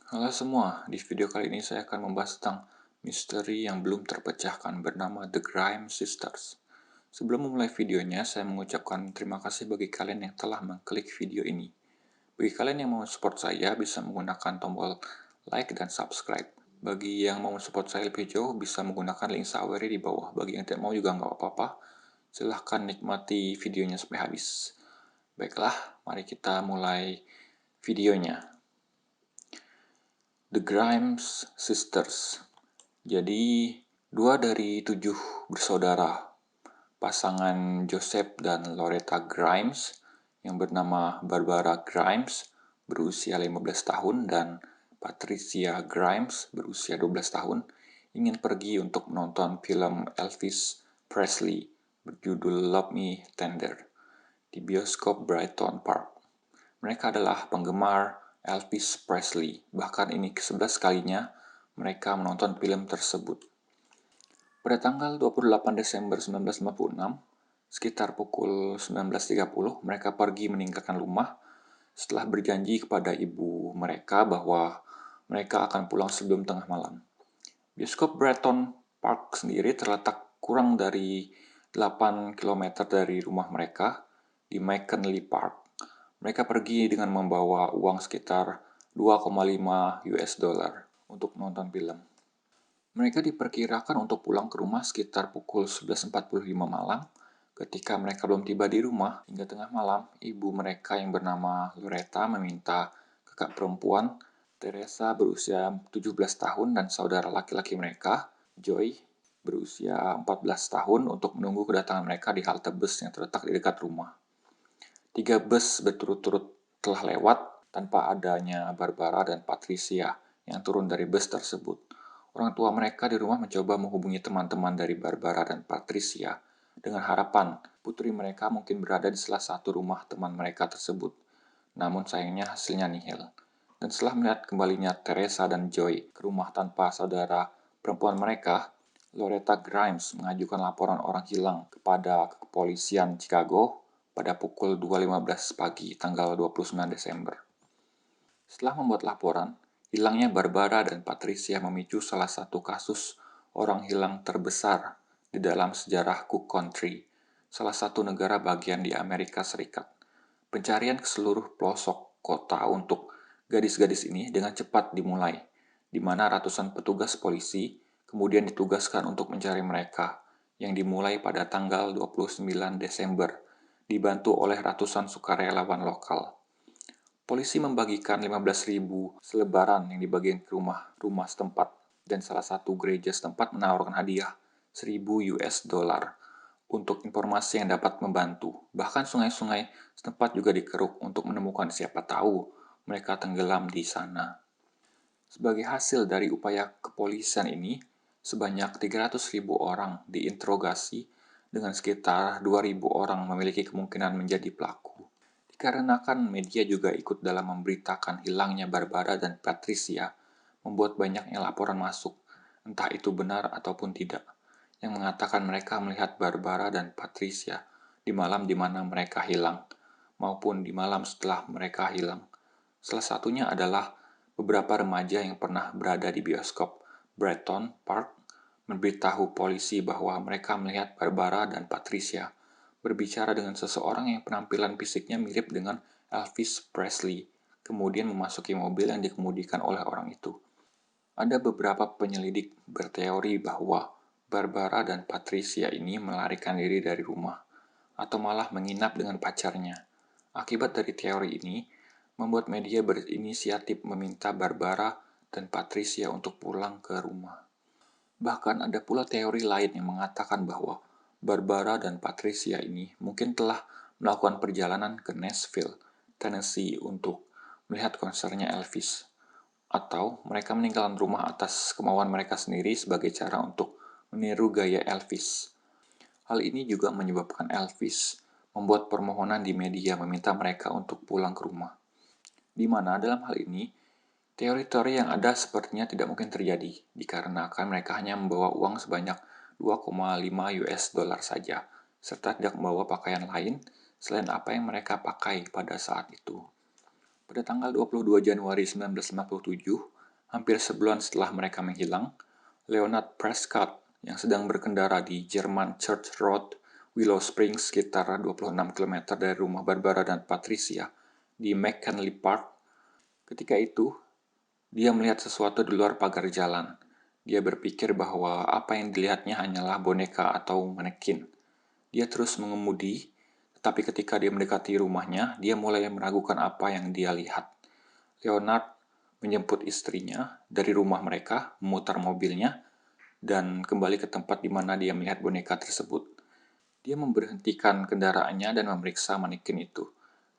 Halo semua, di video kali ini saya akan membahas tentang misteri yang belum terpecahkan bernama The Grimes Sisters. Sebelum memulai videonya, saya mengucapkan terima kasih bagi kalian yang telah mengklik video ini. Bagi kalian yang mau support saya, bisa menggunakan tombol like dan subscribe. Bagi yang mau support saya lebih jauh, bisa menggunakan link Sawery di bawah. Bagi yang tidak mau juga nggak apa-apa, silahkan nikmati videonya sampai habis. Baiklah, mari kita mulai videonya. The Grimes Sisters. Jadi, 2 dari 7 bersaudara, pasangan Joseph dan Loretta Grimes, yang bernama Barbara Grimes, berusia 15 tahun, dan Patricia Grimes, berusia 12 tahun, ingin pergi untuk menonton film Elvis Presley berjudul Love Me Tender di bioskop Brighton Park. Mereka adalah penggemar Elvis Presley, bahkan ini ke-11 kalinya mereka menonton film tersebut. Pada tanggal 28 Desember 1956, sekitar pukul 19.30, mereka pergi meninggalkan rumah setelah berjanji kepada ibu mereka bahwa mereka akan pulang sebelum tengah malam. Bioskop Brighton Park sendiri terletak kurang dari 8 km dari rumah mereka di McKinley Park. Mereka pergi dengan membawa uang sekitar 2,5 US dollar untuk menonton film. Mereka diperkirakan untuk pulang ke rumah sekitar pukul 11.45 malam. Ketika mereka belum tiba di rumah hingga tengah malam, ibu mereka yang bernama Loretta meminta kakak perempuan Teresa berusia 17 tahun dan saudara laki-laki mereka, Joy, berusia 14 tahun untuk menunggu kedatangan mereka di halte bus yang terletak di dekat rumah. 3 bus berturut-turut telah lewat tanpa adanya Barbara dan Patricia yang turun dari bus tersebut. Orang tua mereka di rumah mencoba menghubungi teman-teman dari Barbara dan Patricia dengan harapan putri mereka mungkin berada di salah satu rumah teman mereka tersebut. Namun sayangnya hasilnya nihil. Dan setelah melihat kembalinya Teresa dan Joy ke rumah tanpa saudara perempuan mereka, Loretta Grimes mengajukan laporan orang hilang kepada kepolisian Chicago pada pukul 2.15 pagi tanggal 29 Desember. Setelah membuat laporan, hilangnya Barbara dan Patricia memicu salah satu kasus orang hilang terbesar di dalam sejarah Cook Country, salah satu negara bagian di Amerika Serikat. Pencarian ke seluruh pelosok kota untuk gadis-gadis ini dengan cepat dimulai, di mana ratusan petugas polisi kemudian ditugaskan untuk mencari mereka, yang dimulai pada tanggal 29 Desember dibantu oleh ratusan sukarelawan lokal. Polisi membagikan 15.000 selebaran yang dibagikan ke rumah-rumah setempat, dan salah satu gereja setempat menawarkan hadiah 1.000 US dollar untuk informasi yang dapat membantu. Bahkan sungai-sungai setempat juga dikeruk untuk menemukan siapa tahu mereka tenggelam di sana. Sebagai hasil dari upaya kepolisian ini, sebanyak 300.000 orang diinterogasi dengan sekitar 2.000 orang memiliki kemungkinan menjadi pelaku. Dikarenakan media juga ikut dalam memberitakan hilangnya Barbara dan Patricia, membuat banyaknya laporan masuk, entah itu benar ataupun tidak, yang mengatakan mereka melihat Barbara dan Patricia di malam di mana mereka hilang, maupun di malam setelah mereka hilang. Salah satunya adalah beberapa remaja yang pernah berada di bioskop Brighton Park memberitahu polisi bahwa mereka melihat Barbara dan Patricia berbicara dengan seseorang yang penampilan fisiknya mirip dengan Elvis Presley, kemudian memasuki mobil yang dikemudikan oleh orang itu. Ada beberapa penyelidik berteori bahwa Barbara dan Patricia ini melarikan diri dari rumah, atau malah menginap dengan pacarnya. Akibat dari teori ini, membuat media berinisiatif meminta Barbara dan Patricia untuk pulang ke rumah. Bahkan ada pula teori lain yang mengatakan bahwa Barbara dan Patricia ini mungkin telah melakukan perjalanan ke Nashville, Tennessee untuk melihat konsernya Elvis. Atau mereka meninggalkan rumah atas kemauan mereka sendiri sebagai cara untuk meniru gaya Elvis. Hal ini juga menyebabkan Elvis membuat permohonan di media meminta mereka untuk pulang ke rumah. Di mana dalam hal ini, teori-teori yang ada sepertinya tidak mungkin terjadi, dikarenakan mereka hanya membawa uang sebanyak 2,5 US dollar saja, serta tidak membawa pakaian lain selain apa yang mereka pakai pada saat itu. Pada tanggal 22 Januari 1957, Hampir sebulan setelah mereka menghilang, Leonard Prescott yang sedang berkendara di German Church Road, Willow Springs sekitar 26 km dari rumah Barbara dan Patricia di McKinley Park. Ketika itu, dia melihat sesuatu di luar pagar jalan. Dia berpikir bahwa apa yang dilihatnya hanyalah boneka atau manekin. Dia terus mengemudi, tetapi ketika dia mendekati rumahnya, dia mulai meragukan apa yang dia lihat. Leonard menjemput istrinya dari rumah mereka, memutar mobilnya, dan kembali ke tempat di mana dia melihat boneka tersebut. Dia memberhentikan kendaraannya dan memeriksa manekin itu.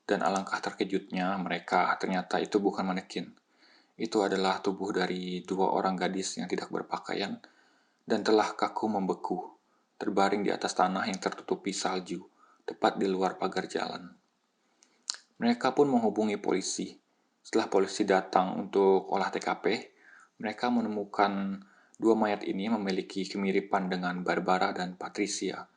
Dan alangkah terkejutnya mereka ternyata itu bukan manekin. Itu adalah tubuh dari dua orang gadis yang tidak berpakaian dan telah kaku membeku, terbaring di atas tanah yang tertutupi salju, tepat di luar pagar jalan. Mereka pun menghubungi polisi. Setelah polisi datang untuk olah TKP, mereka menemukan dua mayat ini memiliki kemiripan dengan Barbara dan Patricia,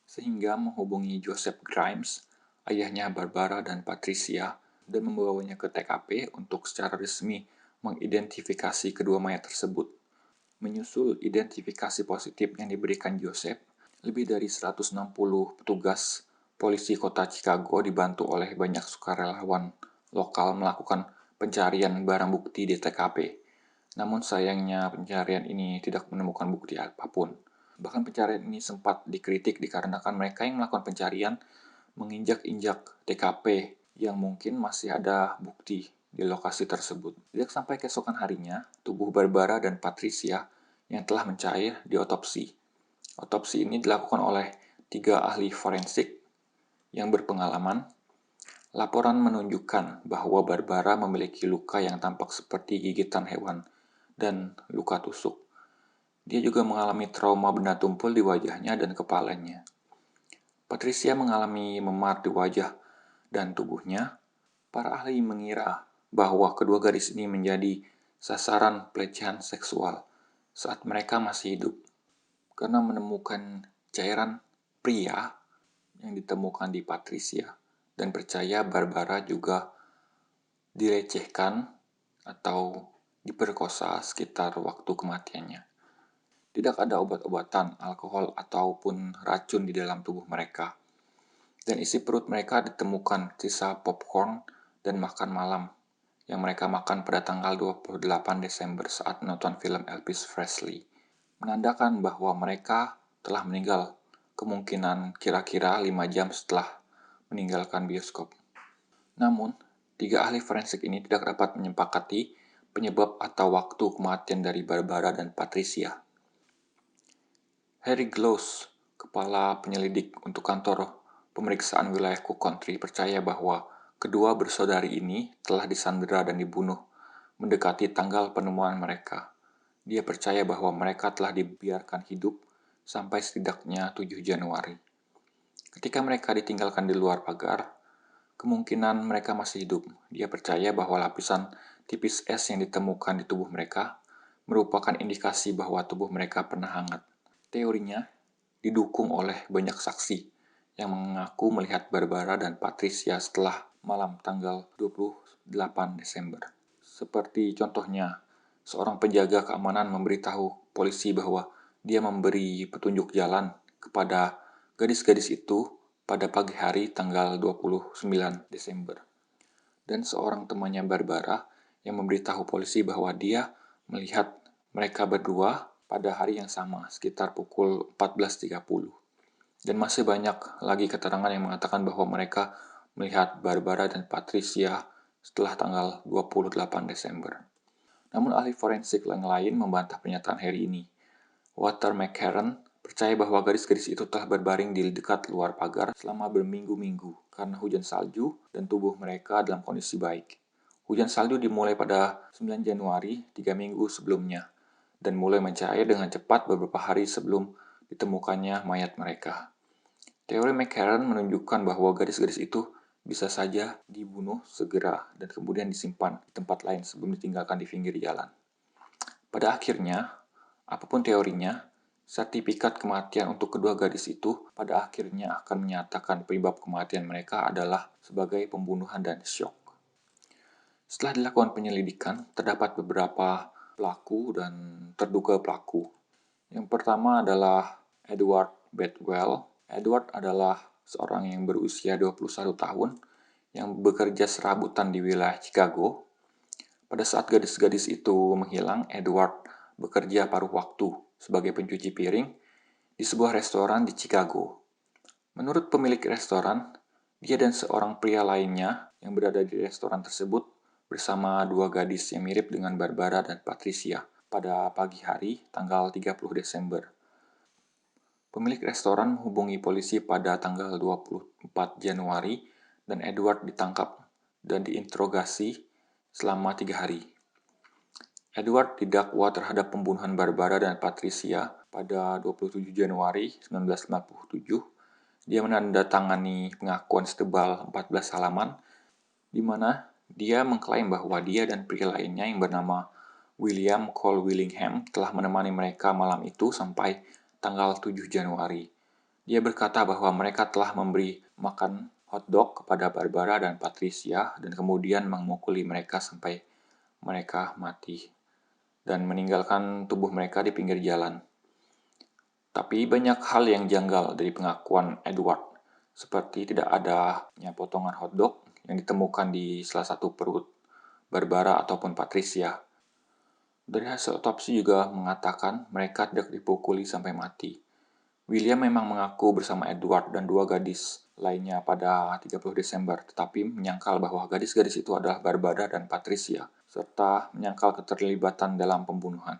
sehingga menghubungi Joseph Grimes, ayahnya Barbara dan Patricia, dan membawanya ke TKP untuk secara resmi mengidentifikasi kedua mayat tersebut. Menyusul identifikasi positif yang diberikan Joseph, lebih dari 160 petugas polisi kota Chicago dibantu oleh banyak sukarelawan lokal melakukan pencarian barang bukti di TKP. Namun sayangnya pencarian ini tidak menemukan bukti apapun. Bahkan pencarian ini sempat dikritik dikarenakan mereka yang melakukan pencarian menginjak-injak TKP yang mungkin masih ada bukti di lokasi tersebut. Tidak sampai keesokan harinya, tubuh Barbara dan Patricia yang telah mencair diotopsi. Otopsi ini dilakukan oleh 3 ahli forensik yang berpengalaman. Laporan menunjukkan bahwa Barbara memiliki luka yang tampak seperti gigitan hewan dan luka tusuk. Dia juga mengalami trauma benda tumpul di wajahnya dan kepalanya. Patricia mengalami memar di wajah dan tubuhnya. Para ahli mengira bahwa kedua gadis ini menjadi sasaran pelecehan seksual saat mereka masih hidup, karena menemukan cairan pria yang ditemukan di Patricia dan percaya Barbara juga dilecehkan atau diperkosa sekitar waktu kematiannya. Tidak ada obat-obatan, alkohol, ataupun racun di dalam tubuh mereka. Dan isi perut mereka ditemukan sisa popcorn dan makan malam yang mereka makan pada tanggal 28 Desember saat menonton film Elvis Presley. Menandakan bahwa mereka telah meninggal, kemungkinan kira-kira 5 jam setelah meninggalkan bioskop. Namun, 3 ahli forensik ini tidak dapat menyepakati penyebab atau waktu kematian dari Barbara dan Patricia. Harry Gloss, kepala penyelidik untuk kantor pemeriksaan wilayah Cook County, percaya bahwa kedua bersaudari ini telah disandera dan dibunuh mendekati tanggal penemuan mereka. Dia percaya bahwa mereka telah dibiarkan hidup sampai setidaknya 7 Januari. Ketika mereka ditinggalkan di luar pagar, kemungkinan mereka masih hidup. Dia percaya bahwa lapisan tipis es yang ditemukan di tubuh mereka merupakan indikasi bahwa tubuh mereka pernah hangat. Teorinya didukung oleh banyak saksi yang mengaku melihat Barbara dan Patricia setelah malam tanggal 28 Desember. Seperti contohnya, seorang penjaga keamanan memberitahu polisi bahwa dia memberi petunjuk jalan kepada gadis-gadis itu pada pagi hari tanggal 29 Desember. Dan seorang temannya Barbara yang memberitahu polisi bahwa dia melihat mereka berdua pada hari yang sama, sekitar pukul 14.30. Dan masih banyak lagi keterangan yang mengatakan bahwa mereka melihat Barbara dan Patricia setelah tanggal 28 Desember. Namun ahli forensik yang lain membantah pernyataan Harry ini. Walter McCarran percaya bahwa gadis-gadis itu telah berbaring di dekat luar pagar selama berminggu-minggu karena hujan salju dan tubuh mereka dalam kondisi baik. Hujan salju dimulai pada 9 Januari, 3 minggu sebelumnya, dan mulai mencair dengan cepat beberapa hari sebelum ditemukannya mayat mereka. Teori McCarran menunjukkan bahwa gadis-gadis itu bisa saja dibunuh segera dan kemudian disimpan di tempat lain sebelum ditinggalkan di pinggir jalan. Pada akhirnya, apapun teorinya, sertifikat kematian untuk kedua gadis itu pada akhirnya akan menyatakan penyebab kematian mereka adalah sebagai pembunuhan dan syok. Setelah dilakukan penyelidikan, terdapat beberapa pelaku dan terduga pelaku. Yang pertama adalah Edward Bedwell. Edward adalah seorang yang berusia 21 tahun yang bekerja serabutan di wilayah Chicago. Pada saat gadis-gadis itu menghilang, Edward bekerja paruh waktu sebagai pencuci piring di sebuah restoran di Chicago. Menurut pemilik restoran, dia dan seorang pria lainnya yang berada di restoran tersebut bersama dua gadis yang mirip dengan Barbara dan Patricia pada pagi hari tanggal 30 Desember. Pemilik restoran menghubungi polisi pada tanggal 24 Januari dan Edward ditangkap dan diinterogasi selama 3 hari. Edward didakwa terhadap pembunuhan Barbara dan Patricia pada 27 Januari 1957. Dia menandatangani pengakuan setebal 14 halaman, di mana dia mengklaim bahwa dia dan pria lainnya yang bernama William Cole Willingham telah menemani mereka malam itu sampai tanggal 7 Januari. Dia berkata bahwa mereka telah memberi makan hotdog kepada Barbara dan Patricia dan kemudian memukuli mereka sampai mereka mati dan meninggalkan tubuh mereka di pinggir jalan. Tapi banyak hal yang janggal dari pengakuan Edward, seperti tidak adanya potongan hotdog yang ditemukan di salah satu perut Barbara ataupun Patricia. Dari hasil otopsi juga mengatakan mereka tidak dipukuli sampai mati. William memang mengaku bersama Edward dan dua gadis lainnya pada 30 Desember, tetapi menyangkal bahwa gadis-gadis itu adalah Barbara dan Patricia, serta menyangkal keterlibatan dalam pembunuhan.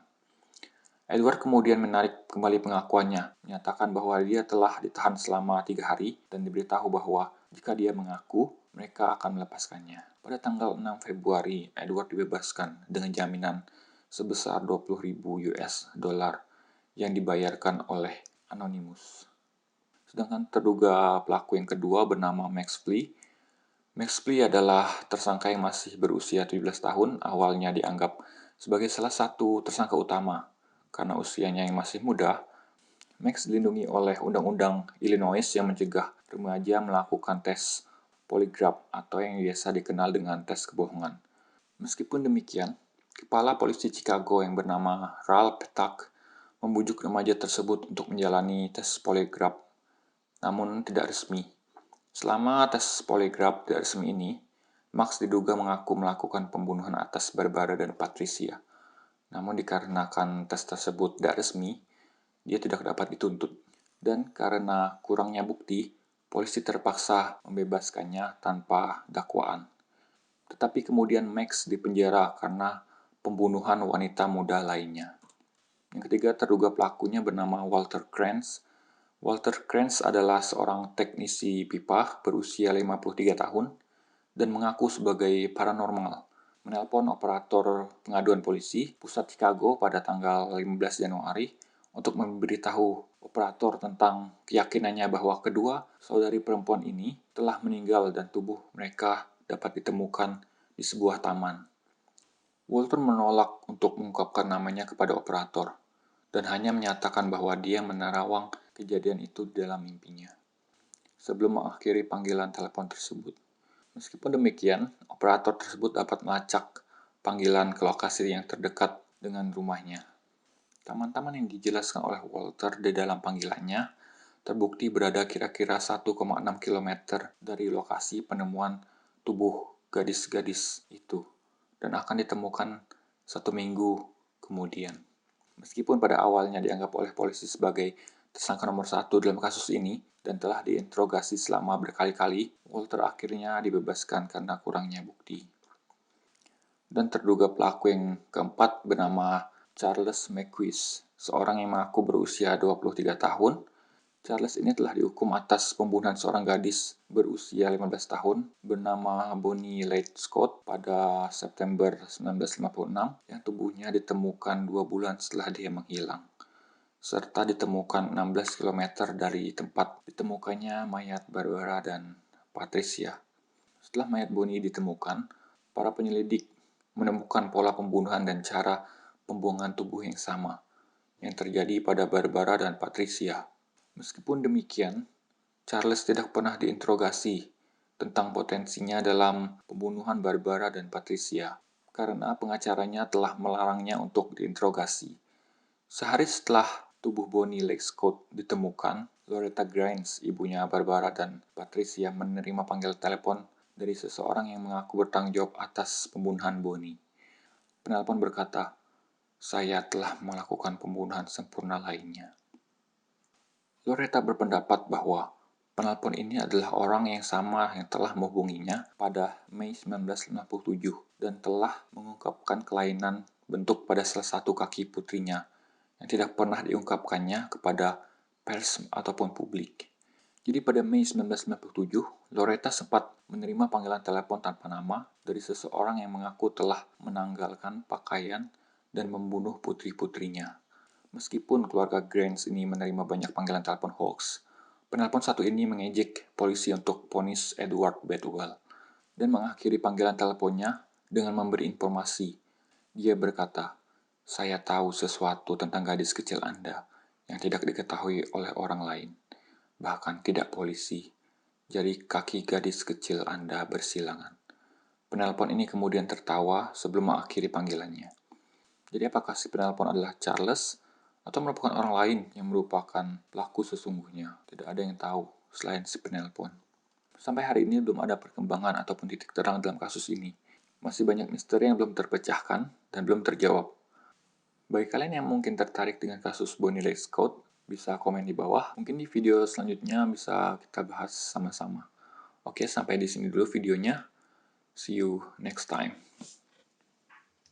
Edward kemudian menarik kembali pengakuannya, menyatakan bahwa dia telah ditahan selama 3 hari dan diberitahu bahwa jika dia mengaku, mereka akan melepaskannya. Pada tanggal 6 Februari, Edward dibebaskan dengan jaminan sebesar 20.000 US dollar yang dibayarkan oleh Anonymous. Sedangkan terduga pelaku yang kedua bernama Max Plee. Max Plee adalah tersangka yang masih berusia 17 tahun, awalnya dianggap sebagai salah satu tersangka utama. Karena usianya yang masih muda, Max dilindungi oleh Undang-Undang Illinois yang mencegah remaja melakukan tes poligraf atau yang biasa dikenal dengan tes kebohongan. Meskipun demikian, Kepala Polisi Chicago yang bernama Ralph Petak membujuk remaja tersebut untuk menjalani tes poligraf, namun tidak resmi. Selama tes poligraf tidak resmi ini, Max diduga mengaku melakukan pembunuhan atas Barbara dan Patricia. Namun dikarenakan tes tersebut tidak resmi, dia tidak dapat dituntut. Dan karena kurangnya bukti, polisi terpaksa membebaskannya tanpa dakwaan. Tetapi kemudian Max dipenjara karena pembunuhan wanita muda lainnya. Yang ketiga, terduga pelakunya bernama Walter Krantz. Walter Krantz adalah seorang teknisi pipa berusia 53 tahun dan mengaku sebagai paranormal. Menelpon operator pengaduan polisi pusat Chicago pada tanggal 15 Januari untuk memberitahu operator tentang keyakinannya bahwa kedua saudari perempuan ini telah meninggal dan tubuh mereka dapat ditemukan di sebuah taman. Walter menolak untuk mengungkapkan namanya kepada operator dan hanya menyatakan bahwa dia menerawang kejadian itu di dalam mimpinya sebelum mengakhiri panggilan telepon tersebut. Meskipun demikian, operator tersebut dapat melacak panggilan ke lokasi yang terdekat dengan rumahnya. Taman-taman yang dijelaskan oleh Walter di dalam panggilannya terbukti berada kira-kira 1,6 km dari lokasi penemuan tubuh gadis-gadis itu dan akan ditemukan 1 minggu kemudian. Meskipun pada awalnya dianggap oleh polisi sebagai tersangka nomor 1 dalam kasus ini dan telah diinterogasi selama berkali-kali, Walter akhirnya dibebaskan karena kurangnya bukti. Dan terduga pelaku yang keempat bernama Charles McQuist, seorang yang mengaku berusia 23 tahun. Charles ini telah dihukum atas pembunuhan seorang gadis berusia 15 tahun bernama Bonnie Leigh Scott pada September 1956 yang tubuhnya ditemukan 2 bulan setelah dia menghilang, serta ditemukan 16 km dari tempat ditemukannya mayat Barbara dan Patricia. Setelah mayat Bonnie ditemukan, para penyelidik menemukan pola pembunuhan dan cara pembuangan tubuh yang sama yang terjadi pada Barbara dan Patricia. Meskipun demikian, Charles tidak pernah diinterogasi tentang potensinya dalam pembunuhan Barbara dan Patricia, karena pengacaranya telah melarangnya untuk diinterogasi. Sehari setelah tubuh Bonnie Lescott ditemukan, Loretta Grimes, ibunya Barbara dan Patricia, menerima panggilan telepon dari seseorang yang mengaku bertanggung jawab atas pembunuhan Bonnie. Penelpon berkata, "Saya telah melakukan pembunuhan sempurna lainnya." Loretta berpendapat bahwa penelpon ini adalah orang yang sama yang telah menghubunginya pada Mei 1957 dan telah mengungkapkan kelainan bentuk pada salah satu kaki putrinya yang tidak pernah diungkapkannya kepada pers ataupun publik. Jadi pada Mei 1997, Loretta sempat menerima panggilan telepon tanpa nama dari seseorang yang mengaku telah menanggalkan pakaian dan membunuh putri-putrinya. Meskipun keluarga Grimes ini menerima banyak panggilan telepon hoax, penelpon satu ini mengejek polisi untuk vonis Edward Bedwell dan mengakhiri panggilan teleponnya dengan memberi informasi. Dia berkata, "Saya tahu sesuatu tentang gadis kecil Anda yang tidak diketahui oleh orang lain, bahkan tidak polisi. Jadi kaki gadis kecil Anda bersilangan." Penelpon ini kemudian tertawa sebelum mengakhiri panggilannya. Jadi apakah si penelpon adalah Charles atau merupakan orang lain yang merupakan pelaku sesungguhnya? Tidak ada yang tahu selain si penelpon. Sampai hari ini belum ada perkembangan ataupun titik terang dalam kasus ini. Masih banyak misteri yang belum terpecahkan dan belum terjawab. Bagi kalian yang mungkin tertarik dengan kasus Bonnie Lescott, bisa komen di bawah. Mungkin di video selanjutnya bisa kita bahas sama-sama. Oke, sampai di sini dulu videonya. See you next time.